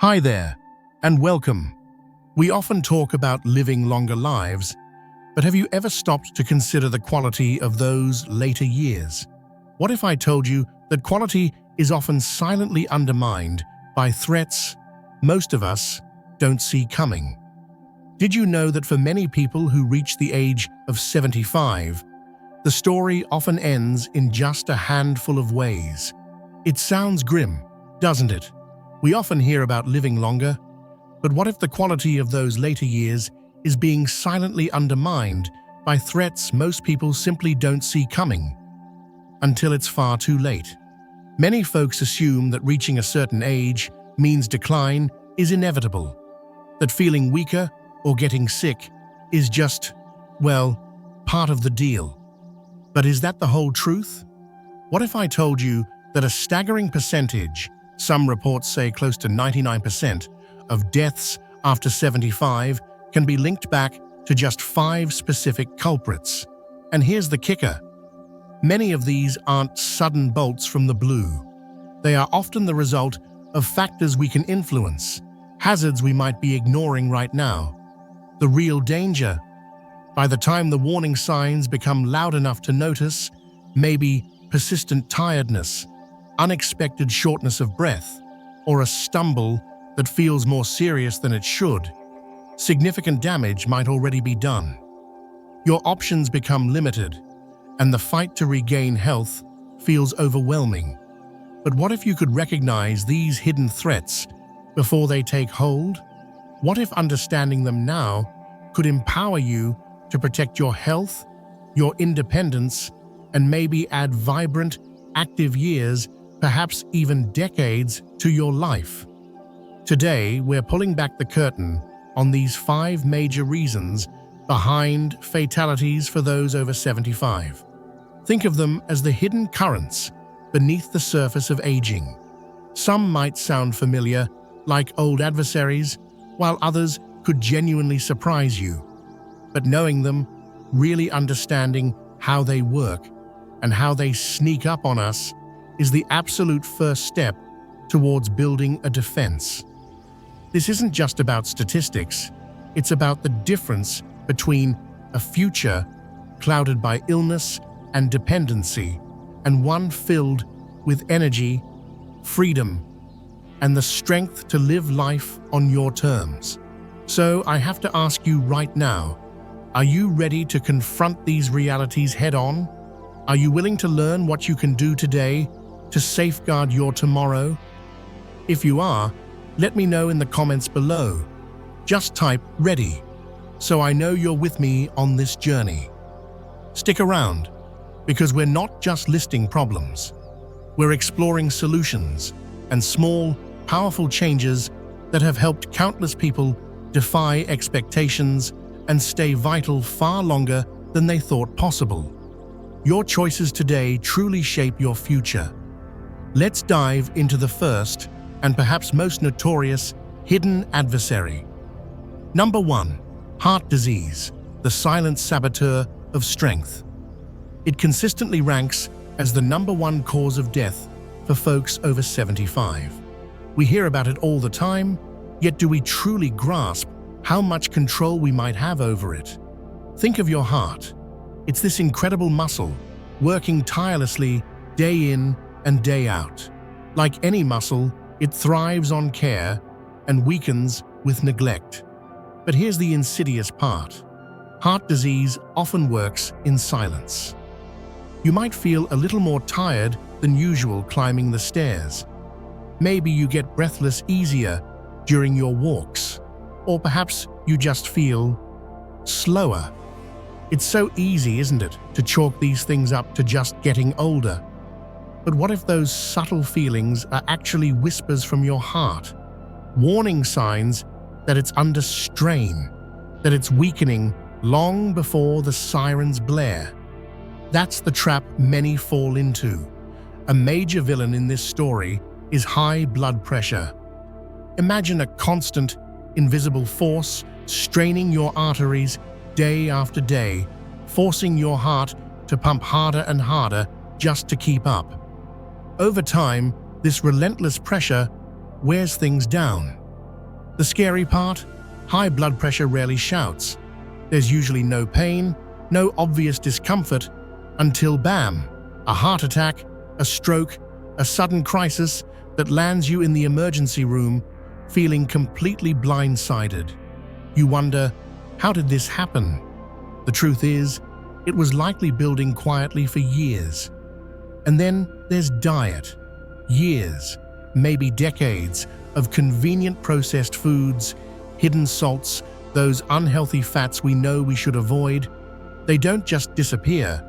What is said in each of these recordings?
Hi there, and welcome. We often talk about living longer lives, but have you ever stopped to consider the quality of those later years? What if I told you that quality is often silently undermined by threats most of us don't see coming? Did you know that for many people who reach the age of 75, the story often ends in just a handful of ways? It sounds grim, doesn't it? We often hear about living longer, but what if the quality of those later years is being silently undermined by threats most people simply don't see coming until it's far too late? Many folks assume that reaching a certain age means decline is inevitable, that feeling weaker or getting sick is just, well, part of the deal. But is that the whole truth? What if I told you that a staggering percentage, some reports say close to 99%, of deaths after 75 can be linked back to just 5 specific culprits? And here's the kicker. Many of these aren't sudden bolts from the blue. They are often the result of factors we can influence, hazards we might be ignoring right now. The real danger, by the time the warning signs become loud enough to notice, may be persistent tiredness, unexpected shortness of breath, or a stumble that feels more serious than it should. Significant damage might already be done. Your options become limited, and the fight to regain health feels overwhelming. But what if you could recognize these hidden threats before they take hold? What if understanding them now could empower you to protect your health, your independence, and maybe add vibrant, active years, perhaps even decades, to your life? Today, we're pulling back the curtain on these 5 major reasons behind fatalities for those over 75. Think of them as the hidden currents beneath the surface of aging. Some might sound familiar, like old adversaries, while others could genuinely surprise you. But knowing them, really understanding how they work and how they sneak up on us, is the absolute first step towards building a defense. This isn't just about statistics, it's about the difference between a future clouded by illness and dependency and one filled with energy, freedom, and the strength to live life on your terms. So I have to ask you right now, are you ready to confront these realities head-on? Are you willing to learn what you can do today to safeguard your tomorrow? If you are, let me know in the comments below. Just type "ready" so I know you're with me on this journey. Stick around, because we're not just listing problems. We're exploring solutions and small, powerful changes that have helped countless people defy expectations and stay vital far longer than they thought possible. Your choices today truly shape your future. Let's dive into the first and perhaps most notorious hidden adversary. Number 1. Heart disease, the silent saboteur of strength. It consistently ranks as the number 1 cause of death for folks over 75. We hear about it all the time, yet do we truly grasp how much control we might have over it? Think of your heart. It's this incredible muscle, working tirelessly day in and day out. Like any muscle, it thrives on care and weakens with neglect. But here's the insidious part. Heart disease often works in silence. You might feel a little more tired than usual climbing the stairs. Maybe you get breathless easier during your walks, or perhaps you just feel slower. It's so easy, isn't it, to chalk these things up to just getting older? But what if those subtle feelings are actually whispers from your heart, warning signs that it's under strain, that it's weakening long before the sirens blare? That's the trap many fall into. A major villain in this story is high blood pressure. Imagine a constant, invisible force straining your arteries day after day, forcing your heart to pump harder and harder just to keep up. Over time, this relentless pressure wears things down. The scary part? High blood pressure rarely shouts. There's usually no pain, no obvious discomfort, until bam, a heart attack, a stroke, a sudden crisis that lands you in the emergency room feeling completely blindsided. You wonder, how did this happen? The truth is, it was likely building quietly for years. And then there's diet. Years, maybe decades, of convenient processed foods, hidden salts, those unhealthy fats we know we should avoid. They don't just disappear.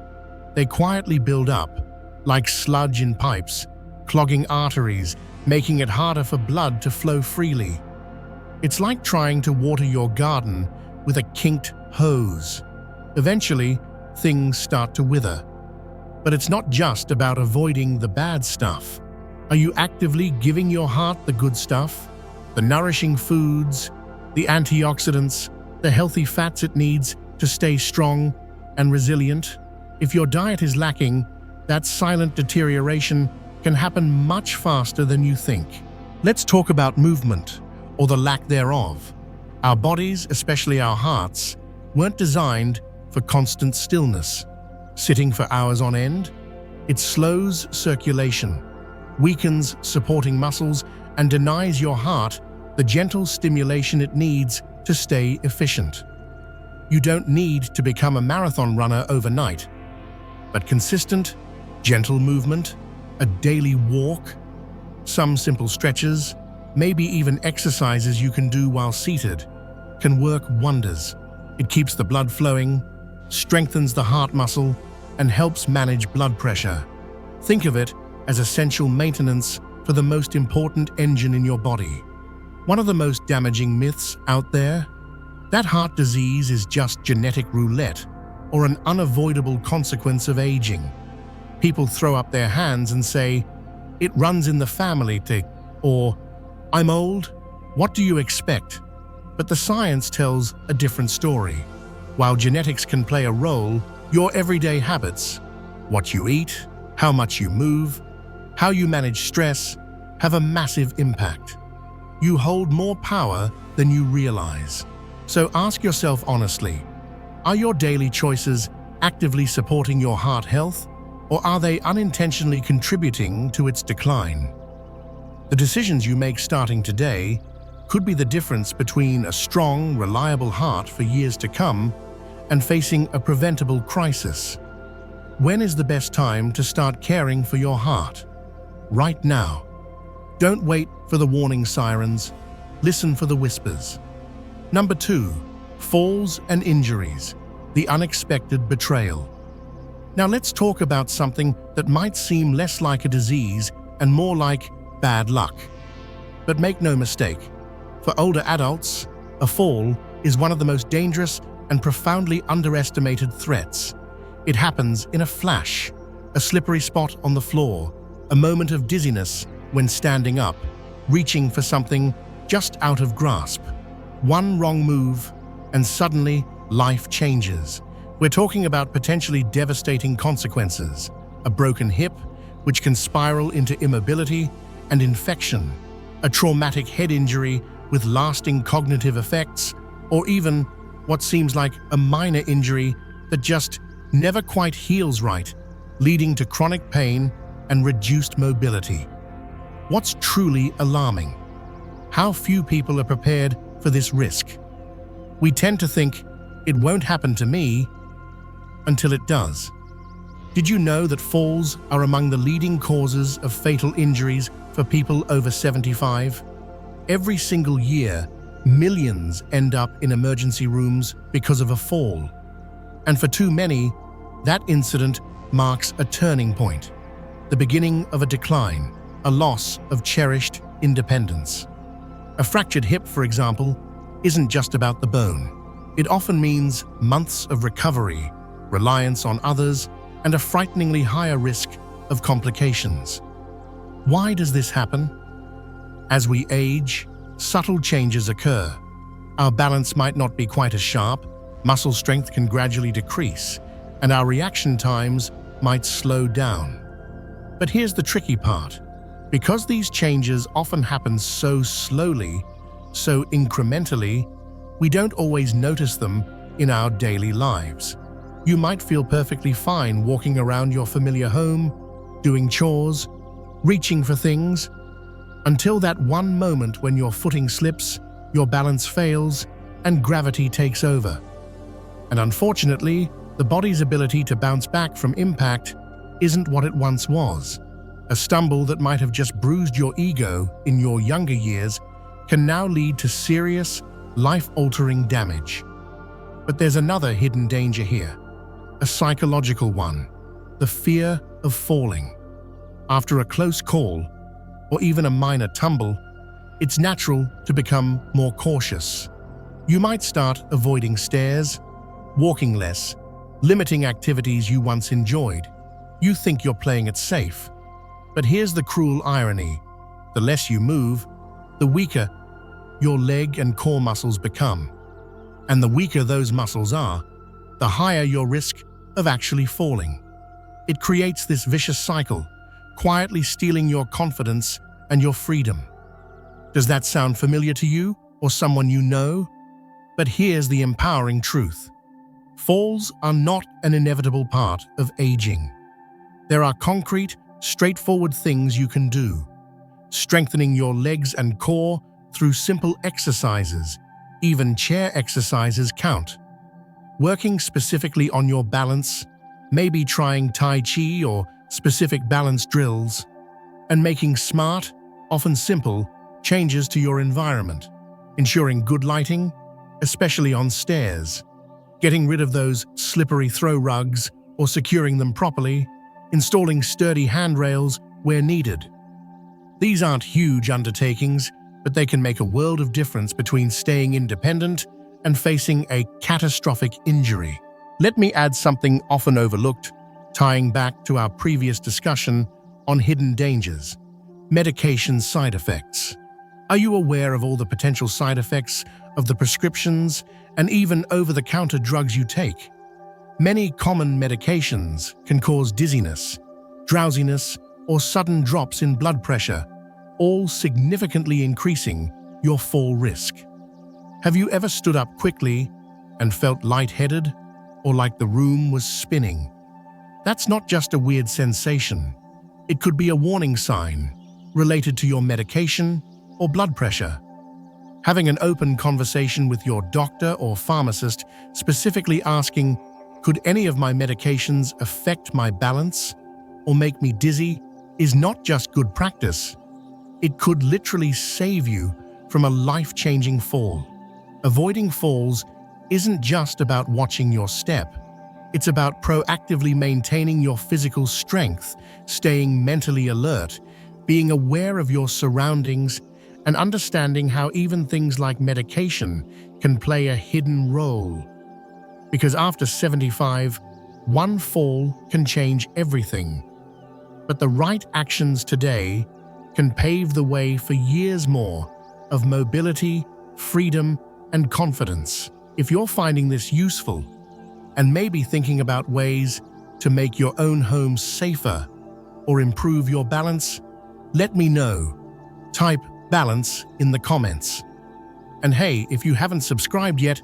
They quietly build up, like sludge in pipes, clogging arteries, making it harder for blood to flow freely. It's like trying to water your garden with a kinked hose. Eventually, things start to wither. But it's not just about avoiding the bad stuff. Are you actively giving your heart the good stuff? The nourishing foods, the antioxidants, the healthy fats it needs to stay strong and resilient? If your diet is lacking, that silent deterioration can happen much faster than you think. Let's talk about movement, or the lack thereof. Our bodies, especially our hearts, weren't designed for constant stillness. Sitting for hours on end, it slows circulation, weakens supporting muscles, and denies your heart the gentle stimulation it needs to stay efficient. You don't need to become a marathon runner overnight, but consistent, gentle movement, a daily walk, some simple stretches, maybe even exercises you can do while seated, can work wonders. It keeps the blood flowing, strengthens the heart muscle, and helps manage blood pressure. Think of it as essential maintenance for the most important engine in your body. One of the most damaging myths out there? That heart disease is just genetic roulette or an unavoidable consequence of aging. People throw up their hands and say, "It runs in the family," or "I'm old, what do you expect?" But the science tells a different story. While genetics can play a role, your everyday habits, what you eat, how much you move, how you manage stress, have a massive impact. You hold more power than you realize. So ask yourself honestly, are your daily choices actively supporting your heart health, or are they unintentionally contributing to its decline? The decisions you make starting today could be the difference between a strong, reliable heart for years to come and facing a preventable crisis. When is the best time to start caring for your heart? Right now. Don't wait for the warning sirens. Listen for the whispers. Number 2, falls and injuries, the unexpected betrayal. Now let's talk about something that might seem less like a disease and more like bad luck. But make no mistake, for older adults, a fall is one of the most dangerous and profoundly underestimated threats. It happens in a flash, a slippery spot on the floor, a moment of dizziness when standing up, reaching for something just out of grasp. One wrong move, and suddenly life changes. We're talking about potentially devastating consequences. A broken hip, which can spiral into immobility and infection. A traumatic head injury with lasting cognitive effects, or even what seems like a minor injury that just never quite heals right, leading to chronic pain and reduced mobility. What's truly alarming? How few people are prepared for this risk. We tend to think, it won't happen to me, until it does. Did you know that falls are among the leading causes of fatal injuries for people over 75? Every single year, millions end up in emergency rooms because of a fall. And for too many, that incident marks a turning point, the beginning of a decline, a loss of cherished independence. A fractured hip, for example, isn't just about the bone. It often means months of recovery, reliance on others, and a frighteningly higher risk of complications. Why does this happen? As we age, subtle changes occur. Our balance might not be quite as sharp, muscle strength can gradually decrease, and our reaction times might slow down. But here's the tricky part. Because these changes often happen so slowly, so incrementally, we don't always notice them in our daily lives. You might feel perfectly fine walking around your familiar home, doing chores, reaching for things, until that one moment when your footing slips, your balance fails, and gravity takes over. And unfortunately, the body's ability to bounce back from impact isn't what it once was. A stumble that might have just bruised your ego in your younger years can now lead to serious, life-altering damage. But there's another hidden danger here, a psychological one: the fear of falling. After a close call, or even a minor tumble, it's natural to become more cautious. You might start avoiding stairs, walking less, limiting activities you once enjoyed. You think you're playing it safe. But here's the cruel irony: the less you move, the weaker your leg and core muscles become. And the weaker those muscles are, the higher your risk of actually falling. It creates this vicious cycle, quietly stealing your confidence and your freedom. Does that sound familiar to you or someone you know? But here's the empowering truth: falls are not an inevitable part of aging. There are concrete, straightforward things you can do. Strengthening your legs and core through simple exercises, even chair exercises, count. Working specifically on your balance, maybe trying Tai Chi or specific balance drills, and making smart, often simple, changes to your environment. Ensuring good lighting, especially on stairs. Getting rid of those slippery throw rugs or securing them properly. Installing sturdy handrails where needed. These aren't huge undertakings, but they can make a world of difference between staying independent and facing a catastrophic injury. Let me add something often overlooked, tying back to our previous discussion on hidden dangers: medication side effects. Are you aware of all the potential side effects of the prescriptions and even over-the-counter drugs you take? Many common medications can cause dizziness, drowsiness, or sudden drops in blood pressure, all significantly increasing your fall risk. Have you ever stood up quickly and felt lightheaded or like the room was spinning? That's not just a weird sensation. It could be a warning sign related to your medication or blood pressure. Having an open conversation with your doctor or pharmacist, specifically asking, "Could any of my medications affect my balance or make me dizzy?" is not just good practice. It could literally save you from a life-changing fall. Avoiding falls isn't just about watching your step. It's about proactively maintaining your physical strength, staying mentally alert, being aware of your surroundings, and understanding how even things like medication can play a hidden role. Because after 75, one fall can change everything. But the right actions today can pave the way for years more of mobility, freedom, and confidence. If you're finding this useful and maybe thinking about ways to make your own home safer or improve your balance, let me know. Type balance in the comments. And hey, if you haven't subscribed yet,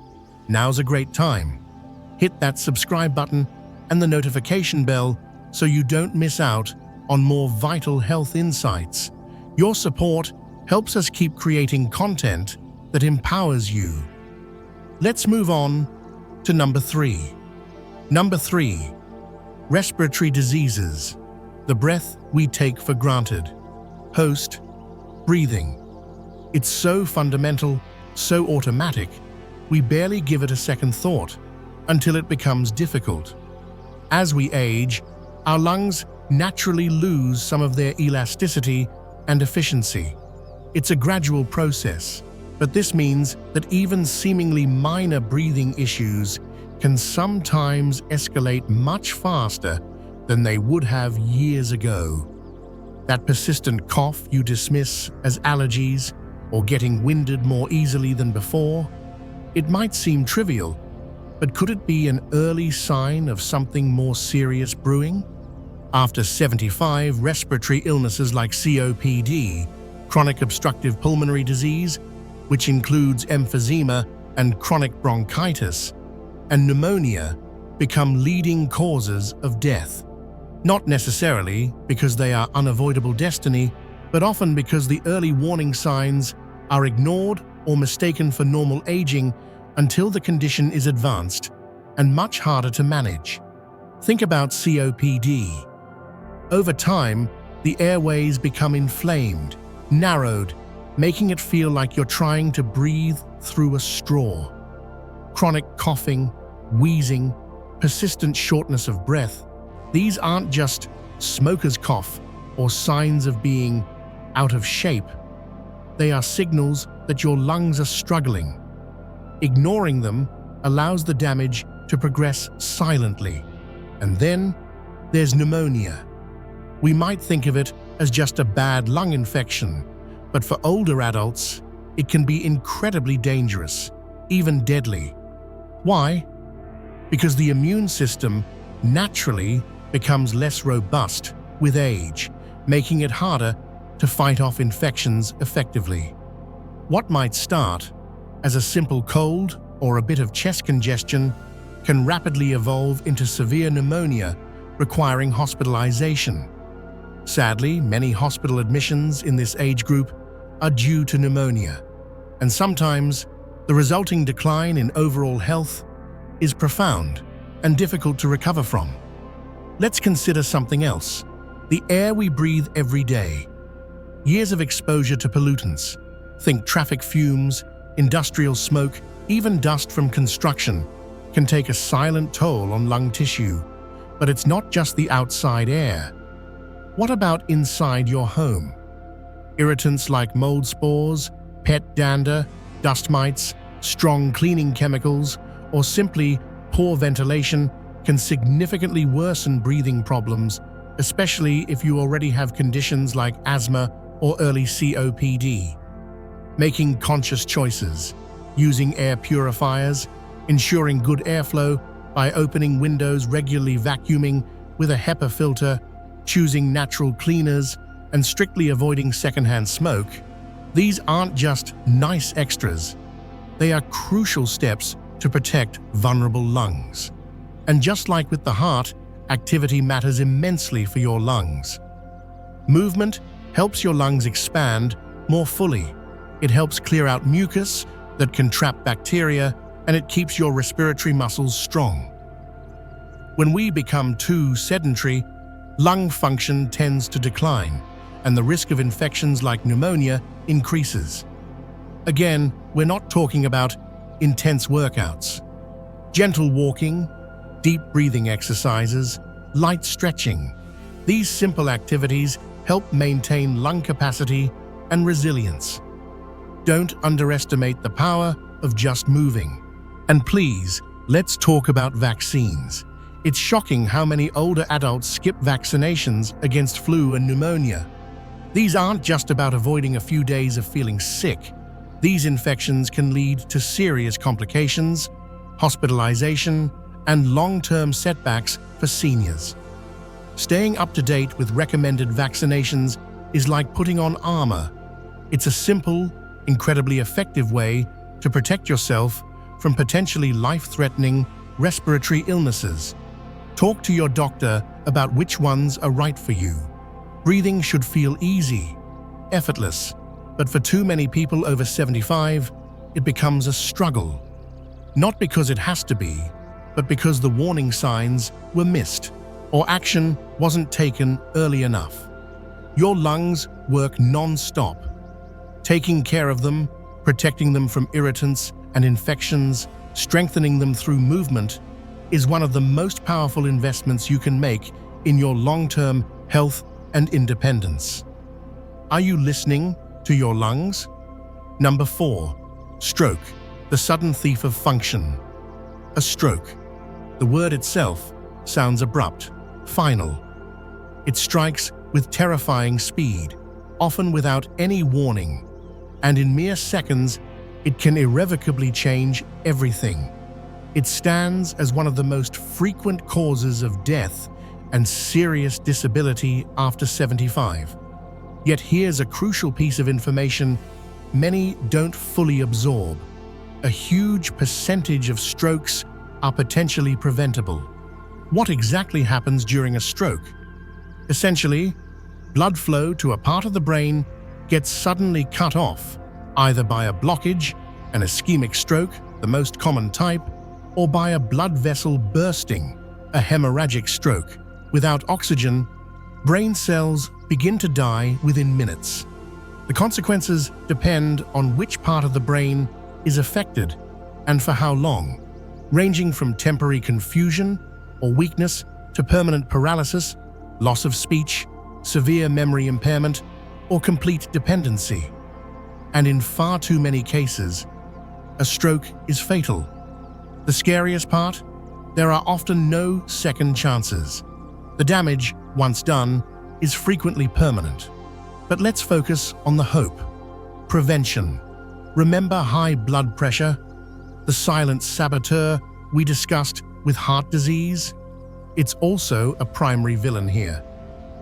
now's a great time. Hit that subscribe button and the notification bell so you don't miss out on more vital health insights. Your support helps us keep creating content that empowers you. Let's move on to number 3. Number 3, respiratory diseases, the breath we take for granted. Host, breathing. It's so fundamental, so automatic, we barely give it a second thought until it becomes difficult. As we age, our lungs naturally lose some of their elasticity and efficiency. It's a gradual process, but this means that even seemingly minor breathing issues can sometimes escalate much faster than they would have years ago. That persistent cough you dismiss as allergies or getting winded more easily than before, it might seem trivial, but could it be an early sign of something more serious brewing? After 75, respiratory illnesses like COPD, chronic obstructive pulmonary disease, which includes emphysema and chronic bronchitis, and pneumonia become leading causes of death. Not necessarily because they are unavoidable destiny, but often because the early warning signs are ignored or mistaken for normal aging until the condition is advanced and much harder to manage. Think about COPD. Over time, the airways become inflamed, narrowed, making it feel like you're trying to breathe through a straw. Chronic coughing, wheezing, persistent shortness of breath, these aren't just smoker's cough or signs of being out of shape. They are signals that your lungs are struggling. Ignoring them allows the damage to progress silently. And then there's pneumonia. We might think of it as just a bad lung infection, but for older adults, it can be incredibly dangerous, even deadly. Why? Because the immune system naturally becomes less robust with age, making it harder to fight off infections effectively. What might start as a simple cold or a bit of chest congestion can rapidly evolve into severe pneumonia requiring hospitalization. Sadly, many hospital admissions in this age group are due to pneumonia, and sometimes the resulting decline in overall health is profound and difficult to recover from. Let's consider something else: the air we breathe every day. Years of exposure to pollutants, think traffic fumes, industrial smoke, even dust from construction, can take a silent toll on lung tissue. But it's not just the outside air. What about inside your home? Irritants like mold spores, pet dander, dust mites, strong cleaning chemicals, or simply poor ventilation can significantly worsen breathing problems, especially if you already have conditions like asthma or early COPD. Making conscious choices, using air purifiers, ensuring good airflow by opening windows, regularly vacuuming with a HEPA filter, choosing natural cleaners, and strictly avoiding secondhand smoke, these aren't just nice extras. They are crucial steps to protect vulnerable lungs. And just like with the heart, activity matters immensely for your lungs. Movement helps your lungs expand more fully. It helps clear out mucus that can trap bacteria, and it keeps your respiratory muscles strong. When we become too sedentary, lung function tends to decline, and the risk of infections like pneumonia increases. Again, we're not talking about intense workouts. Gentle walking, deep breathing exercises, light stretching. These simple activities help maintain lung capacity and resilience. Don't underestimate the power of just moving. And please, let's talk about vaccines. It's shocking how many older adults skip vaccinations against flu and pneumonia. These aren't just about avoiding a few days of feeling sick. These infections can lead to serious complications, hospitalization, and long-term setbacks for seniors. Staying up to date with recommended vaccinations is like putting on armor. It's a simple, incredibly effective way to protect yourself from potentially life-threatening respiratory illnesses. Talk to your doctor about which ones are right for you. Breathing should feel easy, effortless, but for too many people over 75, it becomes a struggle. Not because it has to be, but because the warning signs were missed or action wasn't taken early enough. Your lungs work non-stop. Taking care of them, protecting them from irritants and infections, strengthening them through movement, is one of the most powerful investments you can make in your long-term health and independence. Are you listening to your lungs? Number 4, stroke, the sudden thief of function. A stroke. The word itself sounds abrupt, final. It strikes with terrifying speed, often without any warning, and in mere seconds, it can irrevocably change everything. It stands as one of the most frequent causes of death and serious disability after 75. Yet here's a crucial piece of information many don't fully absorb. A huge percentage of strokes are potentially preventable. What exactly happens during a stroke? Essentially, blood flow to a part of the brain gets suddenly cut off, either by a blockage, an ischemic stroke, the most common type, or by a blood vessel bursting, a hemorrhagic stroke. Without oxygen, brain cells begin to die within minutes. The consequences depend on which part of the brain is affected and for how long, ranging from temporary confusion or weakness to permanent paralysis, loss of speech, severe memory impairment, or complete dependency. And in far too many cases, a stroke is fatal. The scariest part? There are often no second chances. The damage, once done, is frequently permanent. But let's focus on the hope. Prevention. Remember high blood pressure, the silent saboteur we discussed with heart disease? It's also a primary villain here.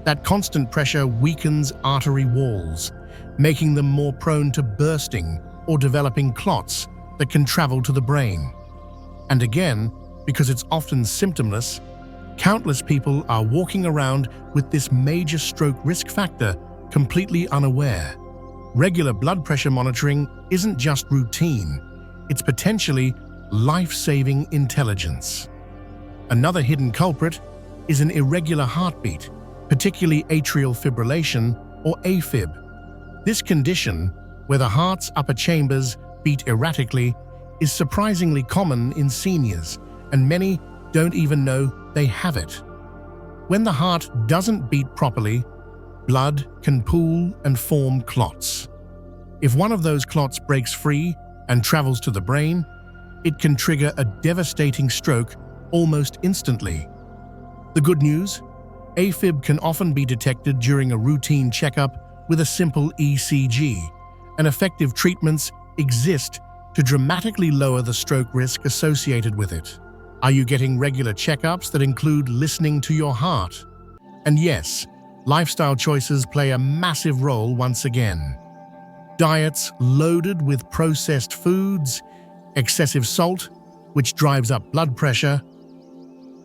That constant pressure weakens artery walls, making them more prone to bursting or developing clots that can travel to the brain. And again, because it's often symptomless, countless people are walking around with this major stroke risk factor completely unaware. Regular blood pressure monitoring isn't just routine, it's potentially life-saving intelligence. Another hidden culprit is an irregular heartbeat, particularly atrial fibrillation or AFib. This condition, where the heart's upper chambers beat erratically, is surprisingly common in seniors, and many don't even know they have it. When the heart doesn't beat properly, blood can pool and form clots. If one of those clots breaks free and travels to the brain, it can trigger a devastating stroke almost instantly. The good news? AFib can often be detected during a routine checkup with a simple ECG, and effective treatments exist to dramatically lower the stroke risk associated with it. Are you getting regular checkups that include listening to your heart? And yes, lifestyle choices play a massive role once again. Diets loaded with processed foods, excessive salt, which drives up blood pressure,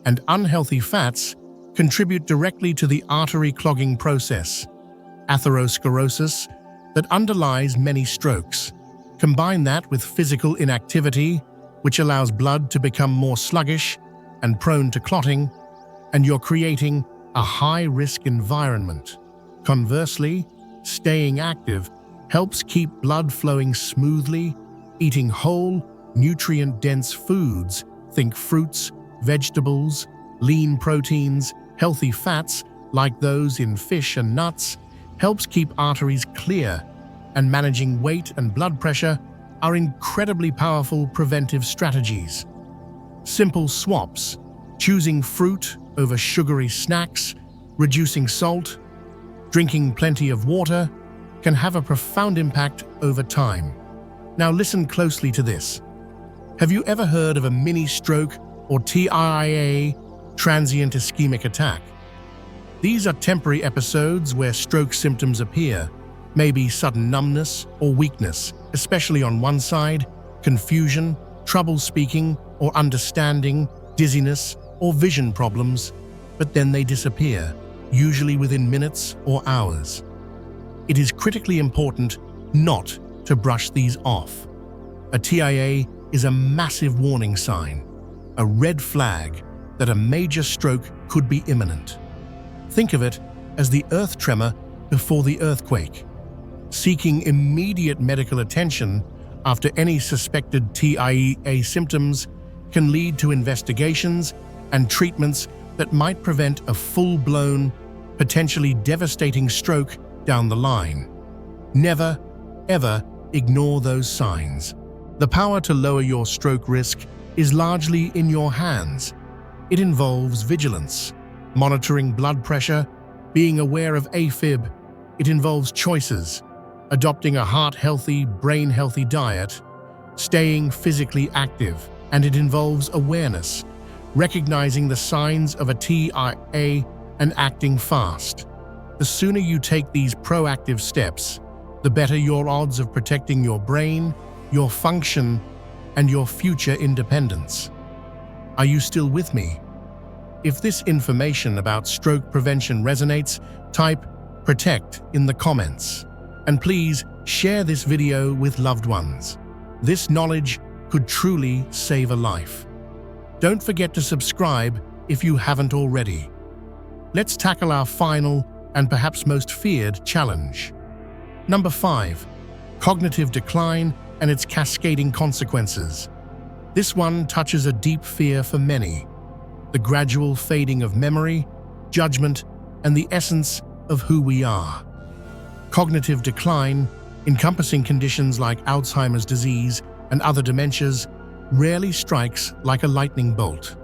and unhealthy fats contribute directly to the artery clogging process, atherosclerosis, that underlies many strokes. Combine that with physical inactivity, which allows blood to become more sluggish and prone to clotting, and you're creating a high-risk environment. Conversely, staying active helps keep blood flowing smoothly. Eating whole, nutrient-dense foods, think fruits, vegetables, lean proteins, healthy fats like those in fish and nuts, helps keep arteries clear, and managing weight and blood pressure are incredibly powerful preventive strategies. Simple swaps, choosing fruit over sugary snacks, reducing salt, drinking plenty of water, can have a profound impact over time. Now listen closely to this. Have you ever heard of a mini stroke or TIA, transient ischemic attack? These are temporary episodes where stroke symptoms appear, maybe sudden numbness or weakness, especially on one side, confusion, trouble speaking or understanding, dizziness, or vision problems, but then they disappear, usually within minutes or hours. It is critically important not to brush these off. A TIA is a massive warning sign, a red flag that a major stroke could be imminent. Think of it as the earth tremor before the earthquake. Seeking immediate medical attention after any suspected TIA symptoms can lead to investigations and treatments that might prevent a full-blown, potentially devastating stroke down the line. Never, ever ignore those signs. The power to lower your stroke risk is largely in your hands. It involves vigilance, monitoring blood pressure, being aware of AFib. It involves choices, adopting a heart-healthy, brain-healthy diet, staying physically active, and it involves awareness, recognizing the signs of a TIA and acting fast. The sooner you take these proactive steps, the better your odds of protecting your brain, your function, and your future independence. Are you still with me? If this information about stroke prevention resonates, type "protect" in the comments. And please share this video with loved ones. This knowledge could truly save a life. Don't forget to subscribe if you haven't already. Let's tackle our final and perhaps most feared challenge. Number 5. Cognitive decline and its cascading consequences. This one touches a deep fear for many: the gradual fading of memory, judgment, and the essence of who we are. Cognitive decline, encompassing conditions like Alzheimer's disease and other dementias, rarely strikes like a lightning bolt.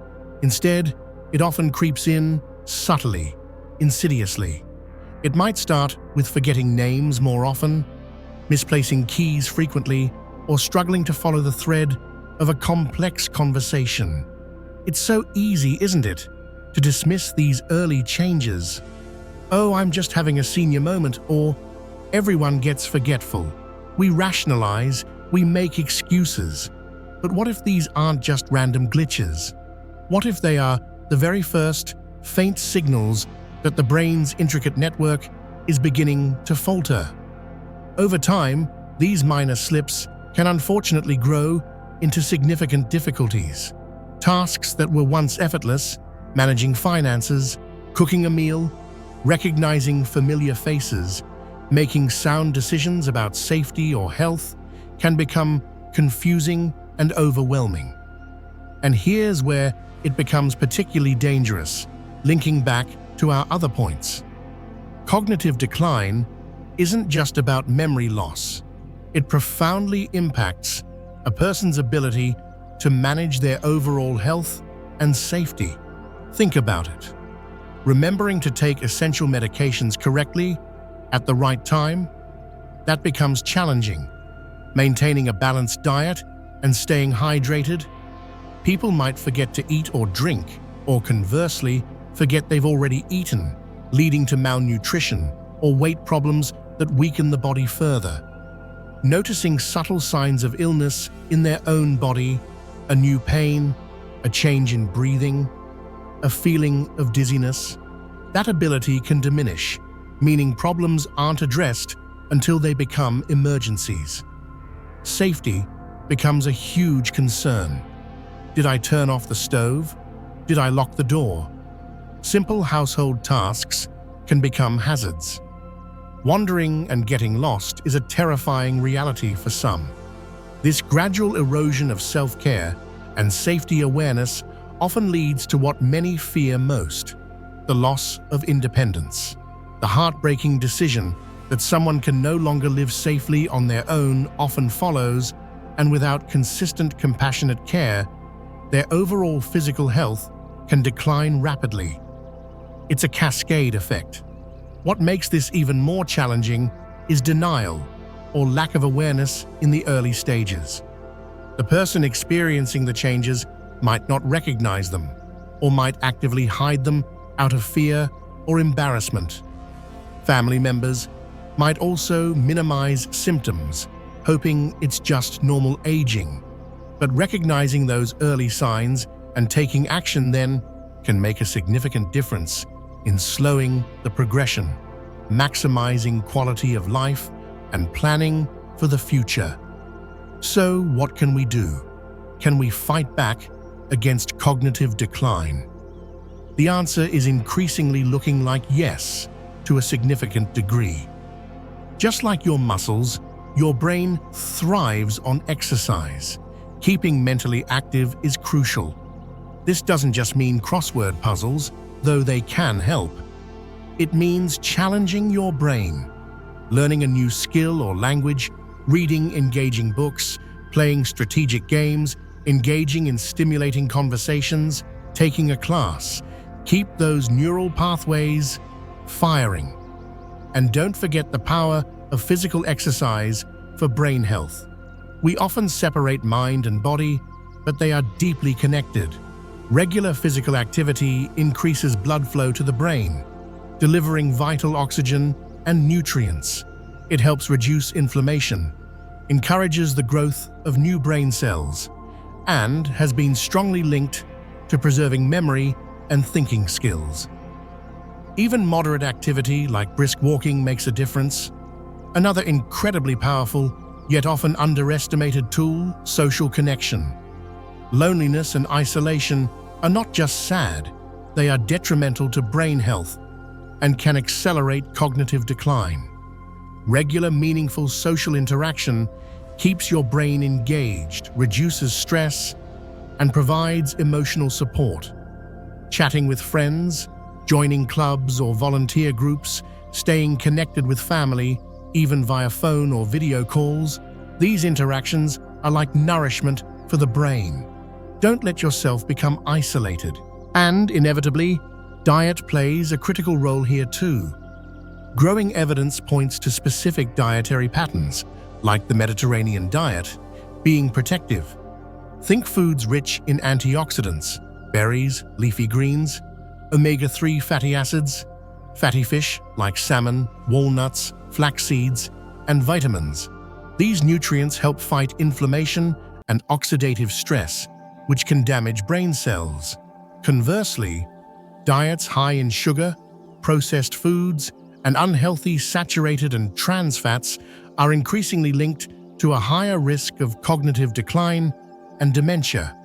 Instead, it often creeps in subtly, insidiously. It might start with forgetting names more often, misplacing keys frequently, or struggling to follow the thread of a complex conversation. It's so easy, isn't it, to dismiss these early changes? "Oh, I'm just having a senior moment," or "everyone gets forgetful." We rationalize, we make excuses. But what if these aren't just random glitches? What if they are the very first, faint signals that the brain's intricate network is beginning to falter? Over time, these minor slips can unfortunately grow into significant difficulties. Tasks that were once effortless, managing finances, cooking a meal, recognizing familiar faces, making sound decisions about safety or health, can become confusing and overwhelming. And here's where it becomes particularly dangerous, linking back to our other points. Cognitive decline isn't just about memory loss. It profoundly impacts a person's ability to manage their overall health and safety. Think about it. Remembering to take essential medications correctly at the right time, that becomes challenging. Maintaining a balanced diet and staying hydrated, people might forget to eat or drink, or conversely, forget they've already eaten, leading to malnutrition or weight problems that weaken the body further. Noticing subtle signs of illness in their own body, a new pain, a change in breathing, a feeling of dizziness, that ability can diminish, meaning problems aren't addressed until they become emergencies. Safety becomes a huge concern. Did I turn off the stove? Did I lock the door? Simple household tasks can become hazards. Wandering and getting lost is a terrifying reality for some. This gradual erosion of self-care and safety awareness often leads to what many fear most: the loss of independence. The heartbreaking decision that someone can no longer live safely on their own often follows, and without consistent, compassionate care, their overall physical health can decline rapidly. It's a cascade effect. What makes this even more challenging is denial, or lack of awareness in the early stages. The person experiencing the changes might not recognize them, or might actively hide them out of fear or embarrassment. Family members might also minimize symptoms, hoping it's just normal aging. But recognizing those early signs and taking action then can make a significant difference in slowing the progression, maximizing quality of life, and planning for the future. So, what can we do? Can we fight back against cognitive decline? The answer is increasingly looking like yes, to a significant degree. Just like your muscles, your brain thrives on exercise. Keeping mentally active is crucial. This doesn't just mean crossword puzzles, though they can help. It means challenging your brain, learning a new skill or language, reading engaging books, playing strategic games, engaging in stimulating conversations, taking a class. Keep those neural pathways firing. And don't forget the power of physical exercise for brain health. We often separate mind and body, but they are deeply connected. Regular physical activity increases blood flow to the brain, delivering vital oxygen and nutrients. It helps reduce inflammation, encourages the growth of new brain cells, and has been strongly linked to preserving memory and thinking skills. Even moderate activity like brisk walking makes a difference. Another incredibly powerful, yet often underestimated tool, social connection. Loneliness and isolation are not just sad, they are detrimental to brain health and can accelerate cognitive decline. Regular, meaningful social interaction keeps your brain engaged, reduces stress, and provides emotional support. Chatting with friends, joining clubs or volunteer groups, staying connected with family, even via phone or video calls, these interactions are like nourishment for the brain. Don't let yourself become isolated. And, inevitably, diet plays a critical role here too. Growing evidence points to specific dietary patterns, like the Mediterranean diet, being protective. Think foods rich in antioxidants, berries, leafy greens, omega-3 fatty acids, fatty fish like salmon, walnuts, flax seeds, and vitamins. These nutrients help fight inflammation and oxidative stress, which can damage brain cells. Conversely, diets high in sugar, processed foods, and unhealthy saturated and trans fats are increasingly linked to a higher risk of cognitive decline and dementia.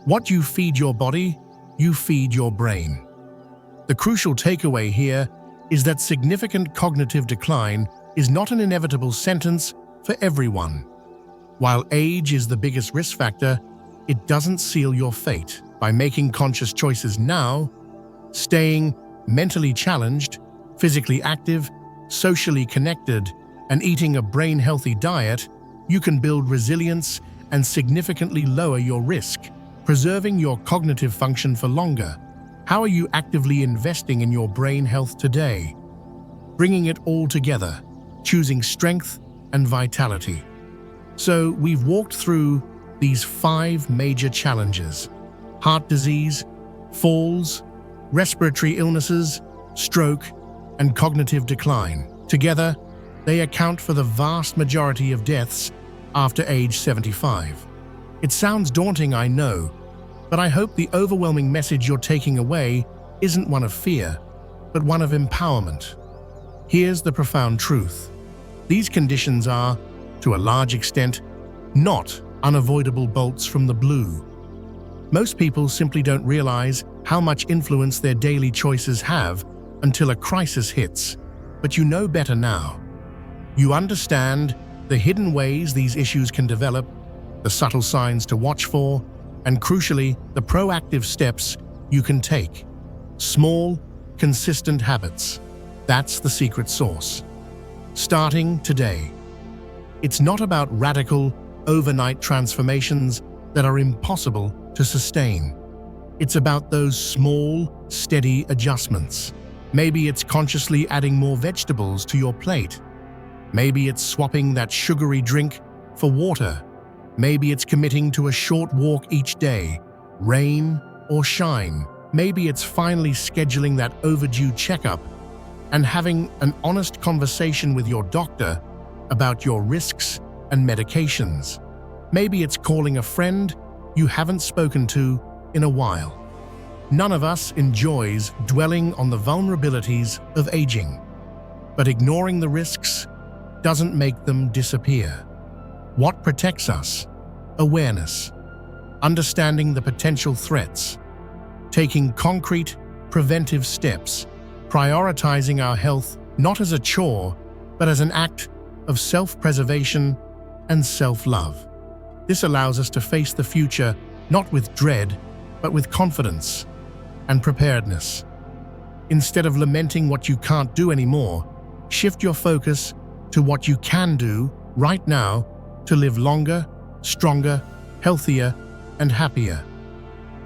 What you feed your body, you feed your brain. The crucial takeaway here is that significant cognitive decline is not an inevitable sentence for everyone. While age is the biggest risk factor, it doesn't seal your fate. By making conscious choices now, staying mentally challenged, physically active, socially connected, and eating a brain-healthy diet, you can build resilience and significantly lower your risk, preserving your cognitive function for longer. How are you actively investing in your brain health today? Bringing it all together, choosing strength and vitality. So we've walked through these 5 major challenges: heart disease, falls, respiratory illnesses, stroke, and cognitive decline. Together, they account for the vast majority of deaths after age 75. It sounds daunting, I know, but I hope the overwhelming message you're taking away isn't one of fear, but one of empowerment. Here's the profound truth. These conditions are, to a large extent, not unavoidable bolts from the blue. Most people simply don't realize how much influence their daily choices have until a crisis hits, but you know better now. You understand the hidden ways these issues can develop, the subtle signs to watch for, and crucially, the proactive steps you can take. Small, consistent habits. That's the secret sauce. Starting today. It's not about radical, overnight transformations that are impossible to sustain. It's about those small, steady adjustments. Maybe it's consciously adding more vegetables to your plate. Maybe it's swapping that sugary drink for water. Maybe it's committing to a short walk each day, rain or shine. Maybe it's finally scheduling that overdue checkup and having an honest conversation with your doctor about your risks and medications. Maybe it's calling a friend you haven't spoken to in a while. None of us enjoys dwelling on the vulnerabilities of aging, but ignoring the risks doesn't make them disappear. What protects us? Awareness, understanding the potential threats, taking concrete, preventive steps, prioritizing our health not as a chore, but as an act of self-preservation and self-love. This allows us to face the future not with dread, but with confidence and preparedness. Instead of lamenting what you can't do anymore, shift your focus to what you can do right now to live longer, stronger, healthier, and happier.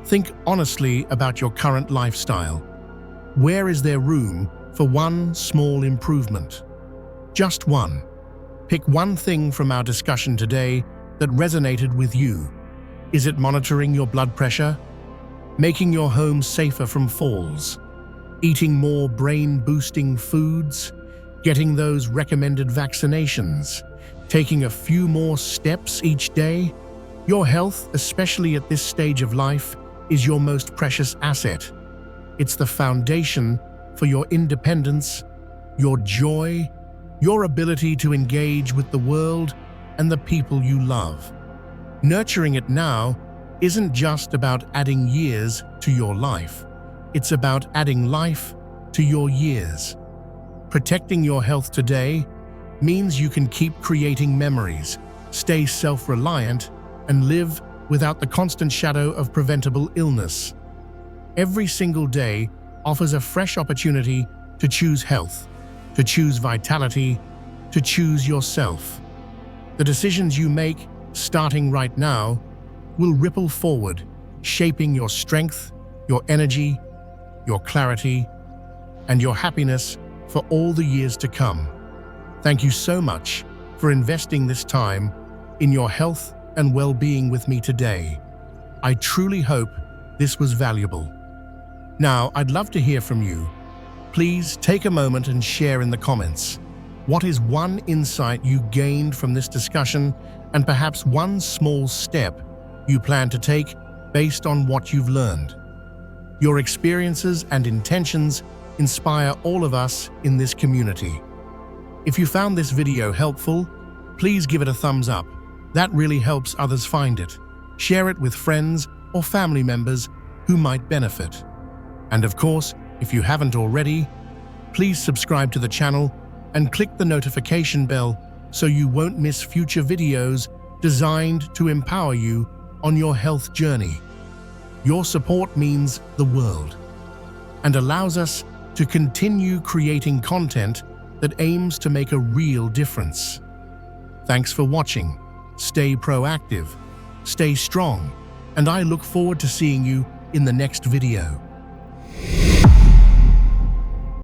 Think honestly about your current lifestyle. Where is there room for one small improvement? Just one. Pick one thing from our discussion today that resonated with you. Is it monitoring your blood pressure? Making your home safer from falls? Eating more brain-boosting foods? getting those recommended vaccinations, taking a few more steps each day. Your health, especially at this stage of life, is your most precious asset. It's the foundation for your independence, your joy, your ability to engage with the world and the people you love. Nurturing it now isn't just about adding years to your life. It's about adding life to your years. Protecting your health today means you can keep creating memories, stay self-reliant, and live without the constant shadow of preventable illness. Every single day offers a fresh opportunity to choose health, to choose vitality, to choose yourself. The decisions you make, starting right now, will ripple forward, shaping your strength, your energy, your clarity, and your happiness for all the years to come. Thank you so much for investing this time in your health and well-being with me today. I truly hope this was valuable. Now, I'd love to hear from you. Please take a moment and share in the comments. What is one insight you gained from this discussion, and perhaps one small step you plan to take based on what you've learned? Your experiences and intentions inspire all of us in this community. If you found this video helpful, please give it a thumbs up. That really helps others find it. Share it with friends or family members who might benefit. And of course, if you haven't already, please subscribe to the channel and click the notification bell so you won't miss future videos designed to empower you on your health journey. Your support means the world and allows us to continue creating content that aims to make a real difference. Thanks for watching. Stay proactive, stay strong, and I look forward to seeing you in the next video.